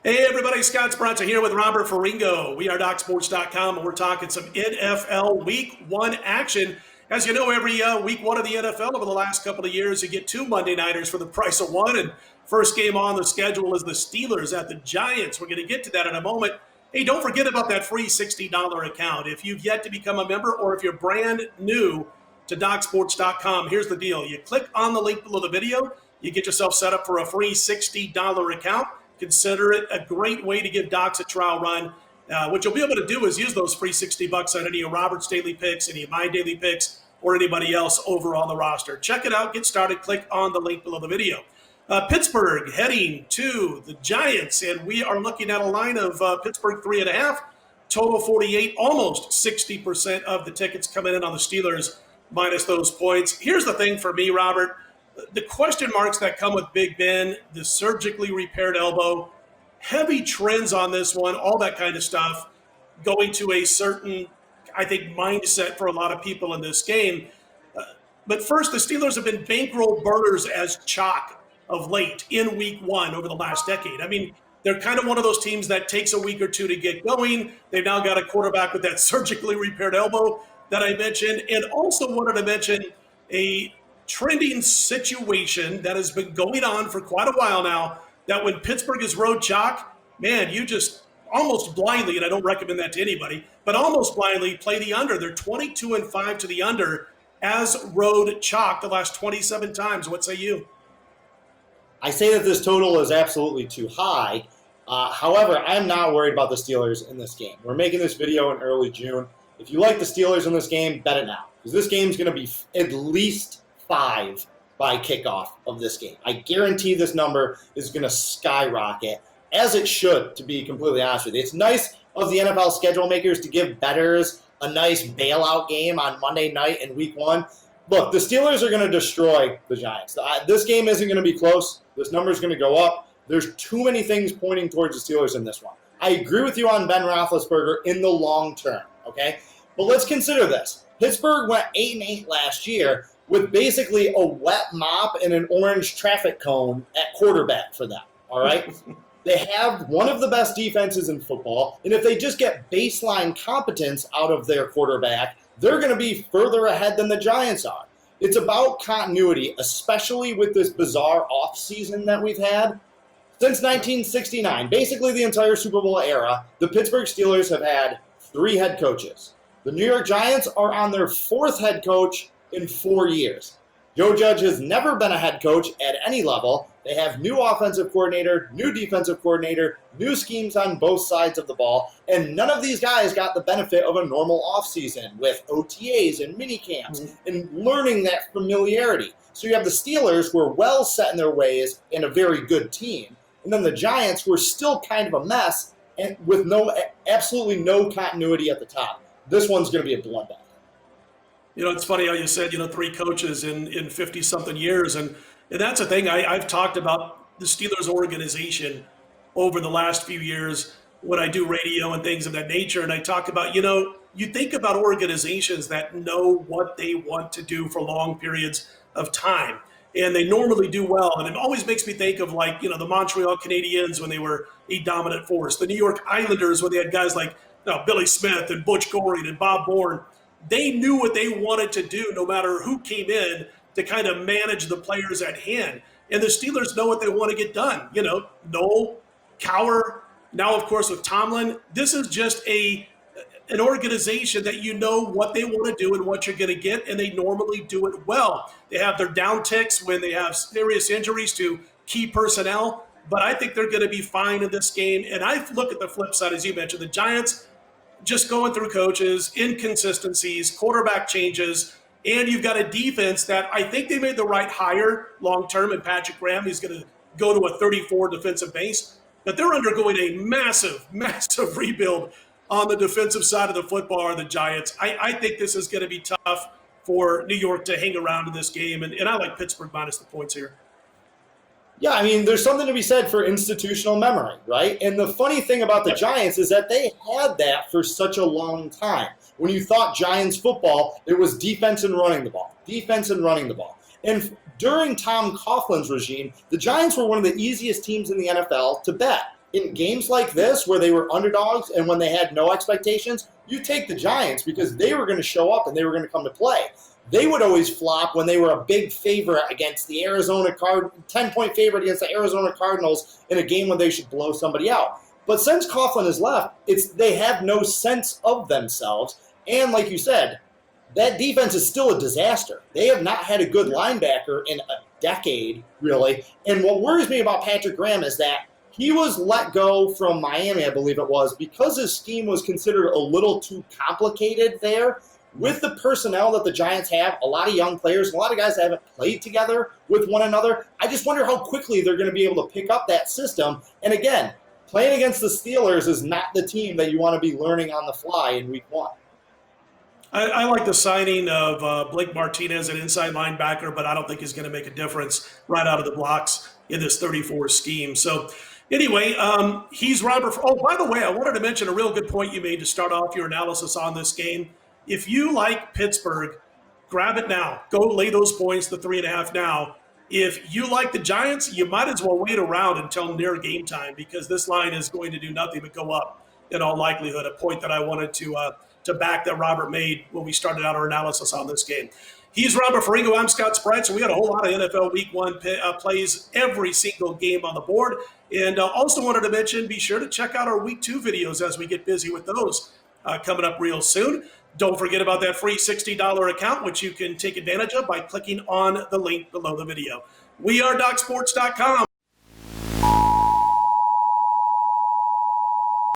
Hey everybody, Scott Spreitzer here with Robert Ferringo. We are DocSports.com and we're talking some NFL Week 1 action. As you know, every Week 1 of the NFL over the last couple of years, you get 2 Monday Nighters for the price of 1. And first game on the schedule is the Steelers at the Giants. We're going to get to that in a moment. Hey, don't forget about that free $60 account. If you've yet to become a member or if you're brand new to DocSports.com, here's the deal. You click on the link below the video, you get yourself set up for a free $60 account. Consider it a great way to give Docs a trial run. What you'll be able to do is use those free $60 on any of Robert's daily picks, any of my daily picks, or anybody else over on the roster. Check it out. Get started. Click on the link below the video. Pittsburgh heading to the Giants, and we are looking at a line of Pittsburgh 3.5, total 48, almost 60% of the tickets coming in on the Steelers minus those points. Here's the thing for me, Robert. The question marks that come with Big Ben, the surgically repaired elbow, heavy trends on this one, all that kind of stuff, going to a certain, I think, mindset for a lot of people in this game. But first, the Steelers have been bankroll burners as chalk of late in Week 1 over the last decade. I mean, they're kind of one of those teams that takes a week or two to get going. They've now got a quarterback with that surgically repaired elbow that I mentioned, and also wanted to mention a trending situation that has been going on for quite a while now, that when Pittsburgh is road chalk, man, you just almost blindly, and I don't recommend that to anybody, but almost blindly play the under. They're 22-5 to the under as road chalk the last 27 times. What say you? I say that this total is absolutely too high. However, I'm not worried about the Steelers in this game. We're making this video in early June. If you like the Steelers in this game, bet it now, because this game is going to be at least 5 by kickoff of this game. I guarantee this number is going to skyrocket, as it should, to be completely honest with you. It's nice of the NFL schedule makers to give bettors a nice bailout game on Monday night in Week 1. Look, the Steelers are going to destroy the Giants. This game isn't going to be close. This number is going to go up. There's too many things pointing towards the Steelers in this one. I agree with you on Ben Roethlisberger in the long term, okay? But let's consider this. Pittsburgh went 8-8 last year with basically a wet mop and an orange traffic cone at quarterback for them, all right? They have one of the best defenses in football, and if they just get baseline competence out of their quarterback, they're going to be further ahead than the Giants are. It's about continuity, especially with this bizarre offseason that we've had. Since 1969, basically the entire Super Bowl era, the Pittsburgh Steelers have had 3 head coaches. The New York Giants are on their 4th head coach in 4 years. Joe Judge has never been a head coach at any level. They have new offensive coordinator, new defensive coordinator, new schemes on both sides of the ball, and none of these guys got the benefit of a normal offseason with OTAs and mini camps and learning that familiarity. So you have the Steelers, who are well set in their ways and a very good team, and then the Giants, who are still kind of a mess and with absolutely no continuity at the top. This one's going to be a bloodbath. You know, it's funny how you said, 3 coaches in 50-something years. And that's the thing. I've talked about the Steelers organization over the last few years when I do radio and things of that nature. And I talk about, you think about organizations that know what they want to do for long periods of time. And they normally do well. And it always makes me think of the Montreal Canadiens when they were a dominant force. The New York Islanders when they had guys like Billy Smith and Butch Goring and Bob Bourne. They knew what they wanted to do no matter who came in to kind of manage the players at hand. And the Steelers know what they want to get done. Noel, Cowher, now, of course, with Tomlin. This is just an organization that you know what they want to do and what you're going to get, and they normally do it well. They have their downticks when they have serious injuries to key personnel, but I think they're going to be fine in this game. And I look at the flip side, as you mentioned, the Giants just going through coaches, inconsistencies, quarterback changes, and you've got a defense that I think they made the right hire long-term in Patrick Graham. He's going to go to a 34 defensive base, but they're undergoing a massive, massive rebuild on the defensive side of the football are the Giants. I think this is going to be tough for New York to hang around in this game, and I like Pittsburgh minus the points here. Yeah, I mean, there's something to be said for institutional memory, right? And the funny thing about the Giants is that they had that for such a long time. When you thought Giants football, it was defense and running the ball, defense and running the ball. And during Tom Coughlin's regime, the Giants were one of the easiest teams in the NFL to bet. in games like this where they were underdogs and when they had no expectations, you take the Giants because they were going to show up and they were going to come to play. They would always flop when they were a big favorite against the 10-point favorite against the Arizona Cardinals in a game when they should blow somebody out. But since Coughlin has left, they have no sense of themselves. And like you said, that defense is still a disaster. They have not had a good linebacker in a decade, really. And what worries me about Patrick Graham is that he was let go from Miami, I believe it was, because his scheme was considered a little too complicated there. With the personnel that the Giants have, a lot of young players, a lot of guys that haven't played together with one another, I just wonder how quickly they're going to be able to pick up that system. And again, playing against the Steelers is not the team that you want to be learning on the fly in week 1. I like the signing of Blake Martinez, an inside linebacker, but I don't think he's going to make a difference right out of the blocks in this 34 scheme. So anyway, he's Robert. Oh, by the way, I wanted to mention a real good point you made to start off your analysis on this game. If you like Pittsburgh, grab it now. Go lay those points, the 3.5 now. If you like the Giants, you might as well wait around until near game time because this line is going to do nothing but go up in all likelihood, a point that I wanted to back that Robert made when we started out our analysis on this game. He's Robert Ferringo. I'm Scott Spreitzer. We got a whole lot of NFL Week 1 plays every single game on the board. And also wanted to mention, be sure to check out our Week 2 videos as we get busy with those coming up real soon. Don't forget about that free $60 account, which you can take advantage of by clicking on the link below the video. We are DocSports.com.